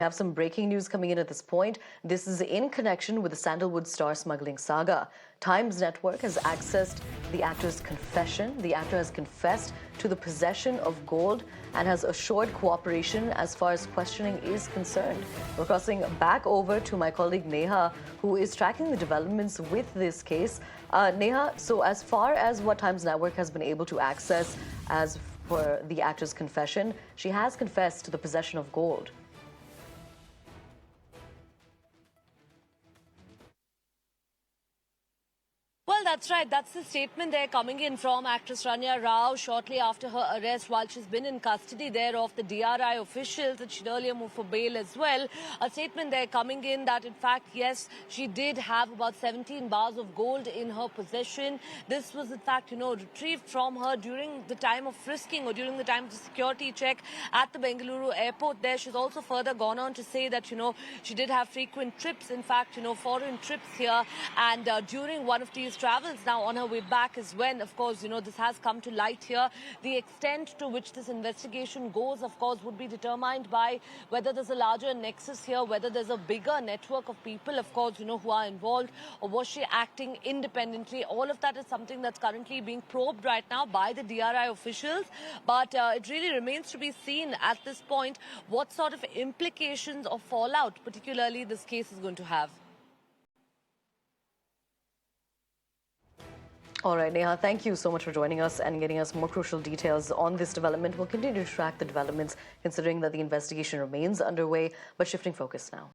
Have some breaking news coming in at this point. This is in connection with the Sandalwood star smuggling saga. Times Network has accessed the actor's confession. The actor has confessed to the possession of gold and has assured cooperation as far as questioning is concerned. We're crossing back over to my colleague Neha, who is tracking the developments with this case. Neha, so as far as what Times Network has been able to access as for the actor's confession, she has confessed to the possession of gold. Well, that's right. That's the statement there coming in from actress Rania Rao shortly after her arrest while she's been in custody there of the DRI officials that she'd earlier moved for bail as well. A statement there coming in that, in fact, yes, she did have about 17 bars of gold in her possession. This was, in fact, retrieved from her during the time of frisking or during the time of the security check at the Bengaluru airport there. She's also further gone on to say that, she did have frequent trips, in fact, foreign trips here. And during one of these travels now on her way back is when, of course, this has come to light here. The extent to which this investigation goes, of course, would be determined by whether there's a larger nexus here, whether there's a bigger network of people, of course, who are involved, or was she acting independently? All of that is something that's currently being probed right now by the DRI officials. But it really remains to be seen at this point what sort of implications or fallout, particularly, this case is going to have. All right, Neha, thank you so much for joining us and getting us more crucial details on this development. We'll continue to track the developments considering that the investigation remains underway, but shifting focus now.